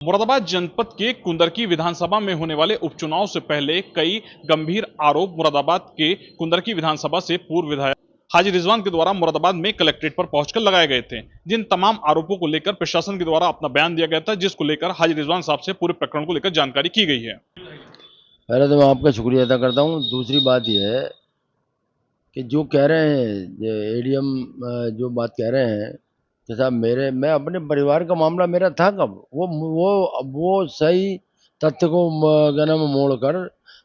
मुरादाबाद जनपद के कुंदरकी विधानसभा में होने वाले उपचुनाव से पहले कई गंभीर आरोप मुरादाबाद के कुंदरकी विधानसभा से पूर्व विधायक हाजी रिजवान के द्वारा मुरादाबाद में कलेक्ट्रेट पर पहुंचकर लगाए गए थे, जिन तमाम आरोपों को लेकर प्रशासन के द्वारा अपना बयान दिया गया था, जिसको लेकर हाजी रिजवान साहब से पूरे प्रकरण को लेकर जानकारी की गई है। पहले तो मैं आपका शुक्रिया अदा करता हूँ। दूसरी बात यह है कि जो कह रहे हैं एडीएम जो बात कह रहे हैं कि साहब मैं अपने परिवार का मामला मेरा था कब, वो सही तथ्य को क्या नाम मोड़ कर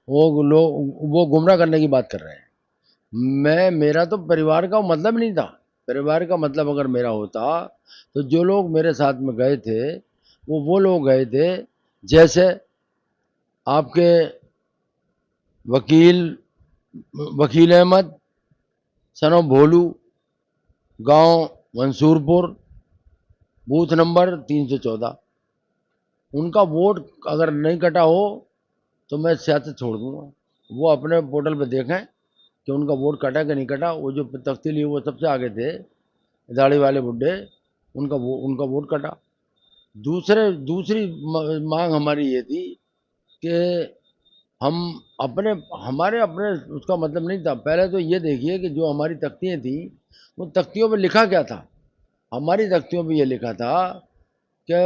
वो लोग वो गुमराह करने की बात कर रहे हैं। मेरा तो परिवार का मतलब नहीं था। परिवार का मतलब अगर मेरा होता तो जो लोग मेरे साथ में गए थे वो लोग गए थे, जैसे आपके वकील वकील अहमद सनो भोलू, गांव मंसूरपुर, बूथ नंबर 314। उनका वोट अगर नहीं कटा हो तो मैं सियासत छोड़ दूंगा। वो अपने पोर्टल पे देखें कि उनका वोट कटा कि नहीं कटा। वो जो तख्ती लिए वो सबसे आगे थे, दाढ़ी वाले बुड्ढे, उनका वोट कटा। दूसरी मांग हमारी ये थी कि हम हमारे अपने उसका मतलब नहीं था। पहले तो ये देखिए कि जो हमारी तख्तियाँ थी वो तख्तियों पे लिखा क्या था। हमारी तख्तियों पे ये लिखा था कि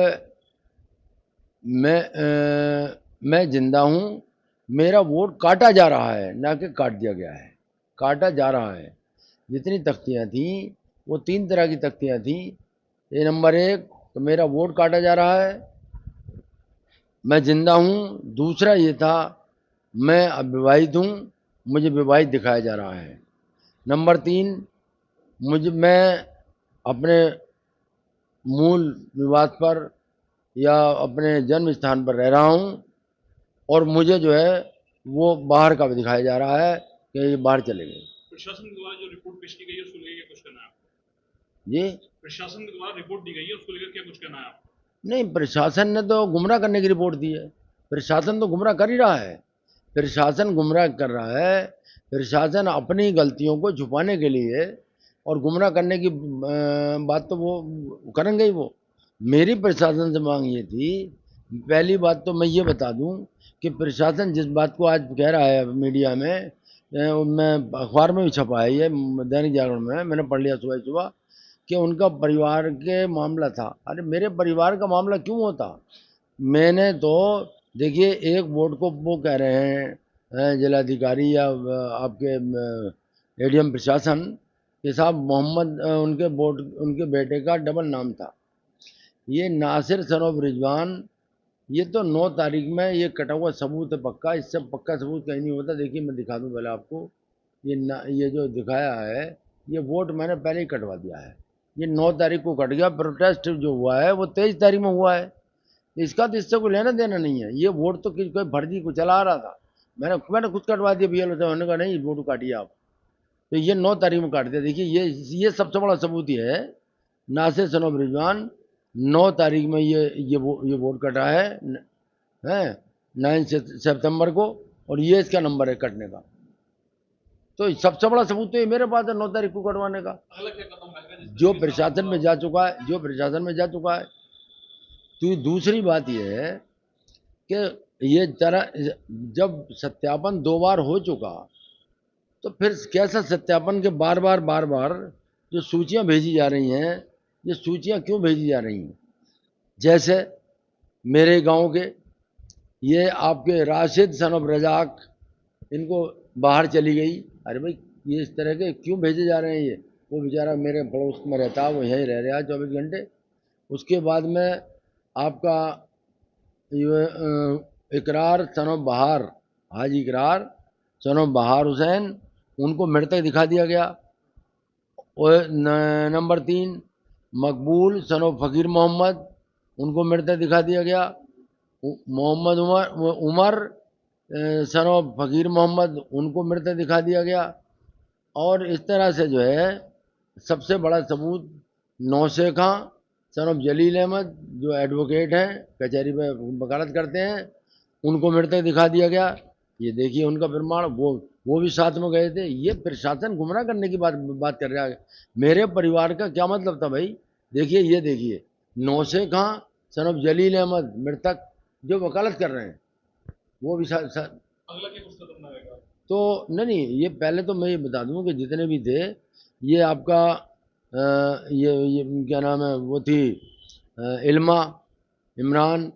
मैं जिंदा हूँ, मेरा वोट काटा जा रहा है, ना कि काट दिया गया है, काटा जा रहा है। जितनी तख्तियाँ थी वो 3 तरह की तख्तियाँ थी। ये नंबर 1 तो मेरा वोट काटा जा रहा है, मैं जिंदा हूँ। दूसरा ये था मैं अविवाहित हूँ, मुझे विवाहित दिखाया जा रहा है। नंबर 3 मैं अपने मूल निवास पर या अपने जन्म स्थान पर रह रहा हूँ, और मुझे जो है वो बाहर का भी दिखाया जा रहा है कि ये बाहर चले गए। प्रशासन के द्वारा जो रिपोर्ट पेश की गई है उसको लेकर कुछ कहना है आपको? जी प्रशासन के द्वारा रिपोर्ट दी गई है उसको लेकर क्या कुछ कहना है आपको? नहीं, प्रशासन ने तो गुमराह करने की रिपोर्ट दी है। प्रशासन तो गुमराह कर ही रहा है। प्रशासन गुमराह कर रहा है। प्रशासन अपनी गलतियों को छुपाने के लिए और गुमराह करने की बात तो वो करेंगे ही। वो मेरी प्रशासन से मांग ये थी। पहली बात तो मैं ये बता दूं कि प्रशासन जिस बात को आज कह रहा है मीडिया में, मैं अखबार में भी छपा है, ये दैनिक जागरण में मैंने पढ़ लिया सुबह सुबह कि उनका परिवार के मामला था। अरे मेरे परिवार का मामला क्यों होता। मैंने तो देखिए एक वोट को वो कह रहे हैं जिलाधिकारी या आपके एडीएम प्रशासन के साहब मोहम्मद उनके वोट उनके बेटे का डबल नाम था, ये नासिर सन ऑफ रिजवान। ये तो 9 तारीख में ये कटा हुआ सबूत है पक्का। इससे पक्का सबूत कहीं नहीं होता। देखिए मैं दिखा दूं पहले आपको। ये जो दिखाया है ये वोट मैंने पहले ही कटवा दिया है। ये 9 तारीख को कट गया। प्रोटेस्ट जो हुआ है वो 23 तारीख में हुआ है। इसका तो इससे कोई लेना देना नहीं है। ये वोट तो कोई फर्जी को चला रहा था। मैंने खुद कटवा दिया भैया से। उन्होंने कहा नहीं वोट काटिए आप। तो ये 9 तारीख में काट दिया। देखिए ये सबसे बड़ा सबूत ये है। नासिर सन ऑफ रिजवान 9 तारीख में ये वोट कटा है 9 सितंबर को, और ये इसका नंबर है कटने का। तो सबसे बड़ा सबूत तो ये मेरे पास है 9 तारीख को कटवाने का, जो प्रशासन में जा चुका है, जो प्रशासन में जा चुका है। तो दूसरी बात यह है कि ये तरह जब सत्यापन 2 बार हो चुका तो फिर कैसा सत्यापन के बार बार जो सूचियां भेजी जा रही हैं, ये सूचियां क्यों भेजी जा रही हैं। जैसे मेरे गांव के ये आपके राशिद सन ऑफ रजाक, इनको बाहर चली गई। अरे भाई ये इस तरह के क्यों भेजे जा रहे हैं। ये वो बेचारा मेरे पड़ोस में रहता है, वो यहीं रह रहा है 24 घंटे। उसके बाद में आपका ये इकरार सन ऑफ बहार, हाजी इकरार सन ऑफ बहार हुसैन, उनको मृतक दिखा दिया गया। और नंबर 3 मकबूल सन ऑफ फ़कीर मोहम्मद, उनको मृतक दिखा दिया गया। मोहम्मद उमर सन ऑफ फ़कीर मोहम्मद, उनको मृतक दिखा दिया गया। और इस तरह से जो है सबसे बड़ा सबूत नौशे खां सन ऑफ जलील अहमद, जो एडवोकेट हैं, कचहरी में वकालत करते हैं, उनको मृतक दिखा दिया गया। ये देखिए उनका प्रमाण। वो भी साथ में गए थे। ये प्रशासन गुमराह करने की बात कर रहा है। मेरे परिवार का क्या मतलब था भाई। देखिए ये देखिए नौशे खां सन ऑफ जलील अहमद मृतक जो वकालत कर रहे हैं वो भी अगला क्या कुछ कदम रहेगा? तो नहीं, ये पहले तो मैं ये बता दूं कि जितने भी थे ये आपका ये क्या नाम है वो थी इल्मा इमरान,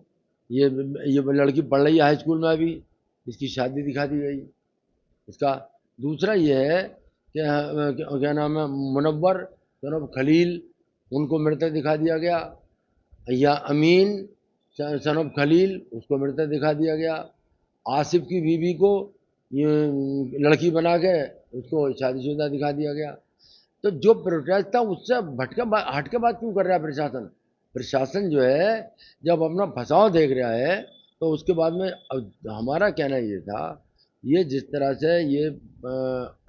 ये ये लड़की पढ़ रही है हाई स्कूल में अभी, इसकी शादी दिखा दी गई। इसका दूसरा ये है कि क्या नाम है मुनव्वर सन खलील, उनको मृतक दिखा दिया गया। या अमीन सन ऑफ खलील, उसको मृतक दिखा दिया गया। आसिफ की बीवी को ये लड़की बना के उसको शादीशुदा दिखा दिया गया। तो जो प्रोटेस्ट था उससे हट के बात क्यों कर रहा है प्रशासन? प्रशासन जो है जब अपना फंसाव देख रहा है तो उसके बाद में हमारा कहना ये था, ये जिस तरह से ये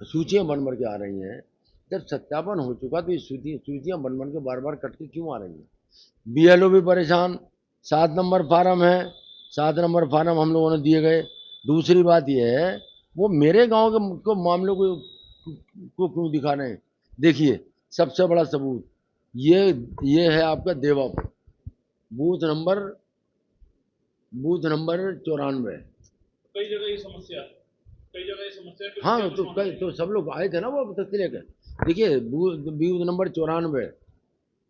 सूचियाँ बन बन के आ रही हैं, जब सत्यापन हो चुका तो ये सूचियाँ बन बन के बार बार कट के क्यों आ रही हैं? बीएलओ भी परेशान, 7 नंबर फार्म है, 7 नंबर फार्म हम लोगों ने दिए गए। दूसरी बात यह है वो मेरे गांव के मामलों को क्यों दिखा रहे हैं? देखिए सबसे बड़ा सबूत ये ये है आपका देवापुर, बूथ नंबर 94। कई जगह ये समस्या है, कई जगह ये समस्या है कि हाँ क्या तो कुछ कई तो सब लोग आए थे ना वो तस्वीर लेकर। देखिए booth number 94,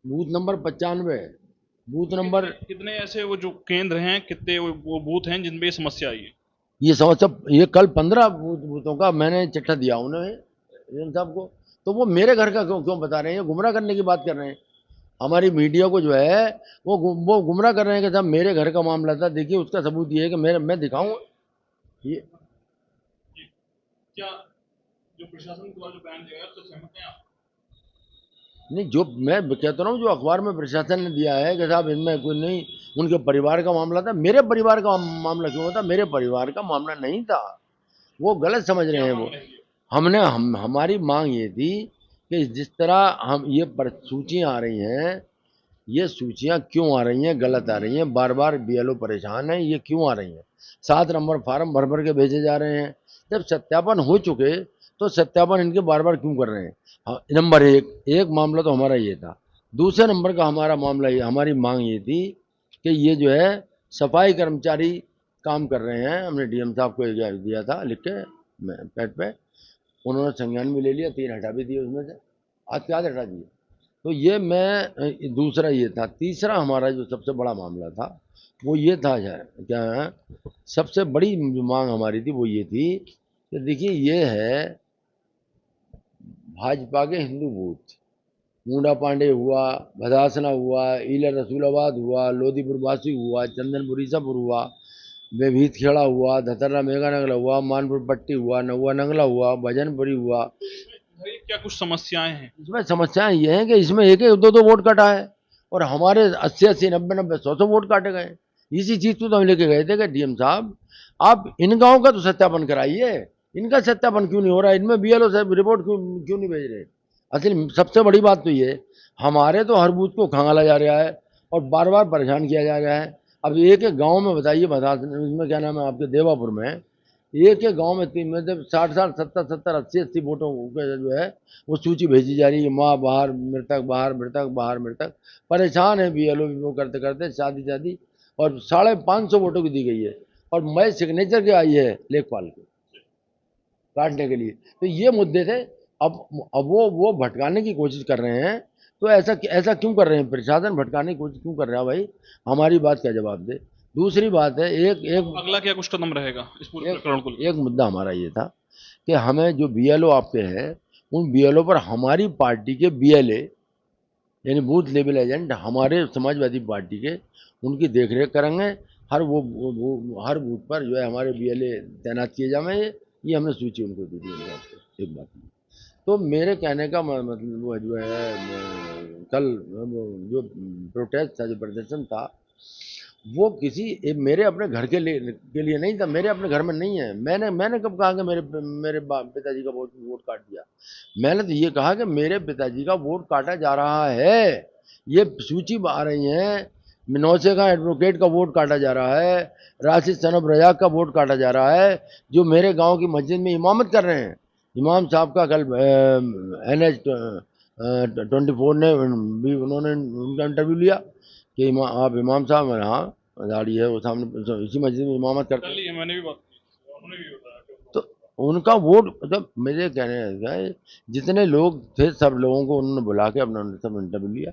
booth number 95, booth number कितने ऐसे वो जो केंद्र हैं, कितने वो बूथ हैं जिनपे ये समस्या आई है? ये समस्या, ये कल 15 बूथों का मैंने चिट्ठा दिया उन्हें एम साहब को। तो वो मेरे घर का क्यों क्यों बता रहे हैं? ये गुमराह करने की बात कर रहे हैं। हमारी मीडिया को जो है वो गुमराह कर रहे हैं कि साहब मेरे घर का मामला था। देखिए उसका सबूत ये है कि मैं दिखाऊं ये। क्या जो प्रशासन के द्वारा जो बयान दिया गया उससे सहमत हैं आप? नहीं, जो मैं कहता रहा हूँ जो अखबार में प्रशासन ने दिया है कि साहब इनमें कोई नहीं, उनके परिवार का मामला था। मेरे परिवार का मामला क्यों होता? मेरे परिवार का मामला नहीं था, वो गलत समझ रहे क्या हैं मांग वो। रहे हैं ये? हमारी मांग ये थी कि जिस तरह हम ये सूचियाँ आ रही हैं, ये सूचियाँ क्यों आ रही हैं? गलत आ रही हैं, बार बार बीएलओ परेशान है, ये क्यों आ रही हैं? 7 नंबर फार्म भर भर के भेजे जा रहे हैं। जब सत्यापन हो चुके तो सत्यापन इनके बार बार क्यों कर रहे हैं? हाँ, नंबर एक मामला तो हमारा ये था। दूसरे नंबर का हमारा मामला ये, हमारी मांग ये थी कि ये जो है सफाई कर्मचारी काम कर रहे हैं। हमने डीएम साहब को ये दिया था लिख के पैड पे, उन्होंने संज्ञान भी ले लिया, 3 हटा भी दिए उसमें से, आज के आज हटा दिए। तो ये मैं दूसरा ये था। तीसरा हमारा जो सबसे बड़ा मामला था वो ये था, क्या है सबसे बड़ी जो मांग हमारी थी वो ये थी कि देखिए ये है भाजपा के हिंदू बूथ, मुंडा पांडे हुआ, भदासना हुआ, ईला रसूलाबाद हुआ, लोधीपुर बासी हुआ, चंदनपुर ईसापुर हुआ, बेभीत खेड़ा हुआ, धतरला मेगा नंगला हुआ, मानपुर पट्टी हुआ, नहुआ नंगला हुआ, भजनपुरी हुआ। भाई क्या कुछ समस्याएं हैं? इसमें समस्याएं ये हैं कि इसमें एक एक दो दो वोट काटा है और हमारे 80 90 90 100 वोट काटे गए। इसी चीज को तो हम लेके गए थे कि डीएम साहब आप इन गाँव का तो सत्यापन कराइए, इनका सत्यापन क्यों नहीं हो रहा है? इनमें बीएलओ साहब रिपोर्ट क्यों नहीं भेज रहे? असल सबसे बड़ी बात तो ये, हमारे तो हर बूथ को खंगाला जा रहा है और बार बार परेशान किया जा रहा है। अब एक एक गाँव में बताइए, बता इसमें क्या नाम है आपके देवापुर में, एक एक गांव में 3 मतलब 60 70 70 80 वोटों के जो है वो सूची भेजी जा रही है। माँ बाहर मृतक, बाहर मृतक, बाहर मृतक। परेशान है बीएलओ वो करते करते शादी और 550 वोटों की दी गई है और मैं सिग्नेचर के आई है लेखपाल के काटने के लिए। तो ये मुद्दे थे। अब वो भटकाने की कोशिश कर रहे हैं। तो ऐसा क्यों कर रहे हैं? प्रशासन भटकाने की कोशिश क्यों कर रहा है भाई? हमारी बात का जवाब दे। दूसरी बात है, एक एक अगला क्या कुछ कदम रहेगा इस पूरे प्रकरण को लेकर? एक मुद्दा हमारा ये था कि हमें जो बीएलओ आपके हैं उन बीएलओ पर हमारी पार्टी के बीएलए यानी बूथ लेवल एजेंट हमारे समाजवादी पार्टी के उनकी देखरेख करेंगे। हर हर बूथ पर जो है हमारे बीएलए तैनात किए जाएंगे। ये हमने सूची उनको दी थी एक बात। तो मेरे कहने का मतलब वो जो है कल जो प्रोटेस्ट था, जो प्रदर्शन था, वो मेरे अपने घर के लिए नहीं था। मेरे अपने घर में नहीं है। मैंने कब कहा कि मेरे पिताजी का वोट काट दिया? मैंने तो ये कहा कि मेरे पिताजी का वोट काटा जा रहा है। ये सूची आ रही है, नौसे का एडवोकेट का वोट काटा जा रहा है, राशिद सनब रजाक का वोट काटा जा रहा है, जो मेरे गांव की मस्जिद में इमामत कर रहे हैं। इमाम साहब का कल NH 24 ने भी उन्होंने उनका इंटरव्यू लिया कि आप इमाम साहब हैं, हाँ दाढ़ी है, वो सामने इसी मस्जिद में इमामत करते हैं। मैंने भी बात की, उन्होंने भी बताया कि तो उनका वोट मतलब मेरे कहने का है, जितने लोग थे सब लोगों को उन्होंने बुला के अपना सब इंटरव्यू लिया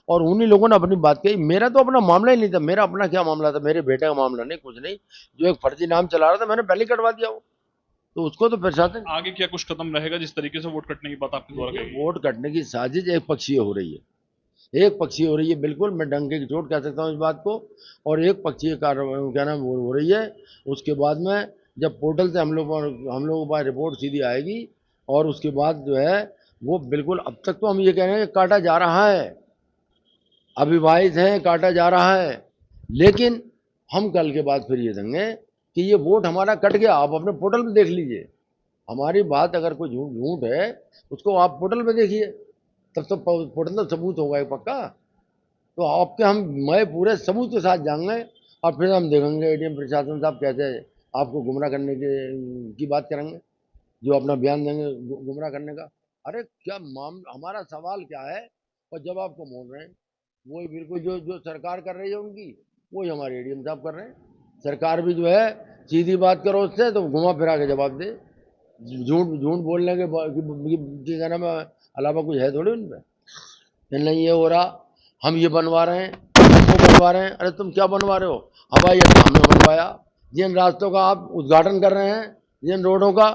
और उन्हीं लोगों ने अपनी बात कही। मेरा तो अपना मामला ही नहीं था, मेरा अपना क्या मामला था, मेरे बेटे का मामला नहीं, कुछ नहीं। जो एक फर्जी नाम चला रहा था मैंने पहले ही कटवा दिया वो, तो उसको तो प्रशासन। आगे क्या कुछ कदम रहेगा जिस तरीके से वोट कटने की बात आपके द्वारा कही गई? वोट कटने की साजिश एक पक्षीय हो रही है, एक पक्षीय हो रही है, बिल्कुल मैं डंके की चोट कह सकता हूँ इस बात को। और एक पक्षीय कार्रवाई क्या नाम हो रही है। उसके बाद में जब पोर्टल से हम लोगों के पास रिपोर्ट सीधी आएगी और उसके बाद जो है वो बिल्कुल, अब तक तो हम ये कह रहे हैं कि काटा जा रहा है, अविवाहित हैं, काटा जा रहा है, लेकिन हम कल के बाद फिर ये देंगे कि ये वोट हमारा कट गया, आप अपने पोर्टल में देख लीजिए। हमारी बात अगर कोई झूठ झूठ है उसको आप पोर्टल में देखिए, तब तो पोर्टल तो सबूत होगा एक पक्का। तो आपके हम मैं पूरे सबूत के साथ जाएंगे और फिर हम देखेंगे एडीएम प्रशासन साहब कैसे आपको गुमराह करने की बात करेंगे, जो अपना बयान देंगे गुमराह करने का। अरे क्या हमारा सवाल क्या है, और जब आपको बोल रहे हैं वही बिल्कुल जो जो सरकार कर रही है उनकी, वही हमारे एडीएम साहब कर रहे हैं। सरकार भी जो है सीधी बात करो उससे तो घुमा फिरा के जवाब दे, झूठ झूठ बोलने के कि कहना में अलावा कुछ है थोड़ी उनमें। नहीं ये हो रहा, हम ये बनवा रहे हैं, वो बनवा रहे हैं। अरे तुम क्या बनवा रहे हो, हवाई अड्डा हमने बनवाया, जिन रास्तों का आप उद्घाटन कर रहे हैं, जिन रोडों का,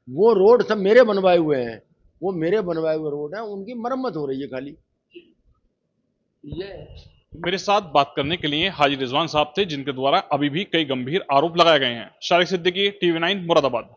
वो रोड सब मेरे बनवाए हुए हैं, वो मेरे बनवाए हुए रोड हैं, उनकी मरम्मत हो रही है खाली। ये मेरे साथ बात करने के लिए हाजी रिजवान साहब थे, जिनके द्वारा अभी भी कई गंभीर आरोप लगाए गए हैं। शारिक सिद्दीकी, टीवी 9 मुरादाबाद।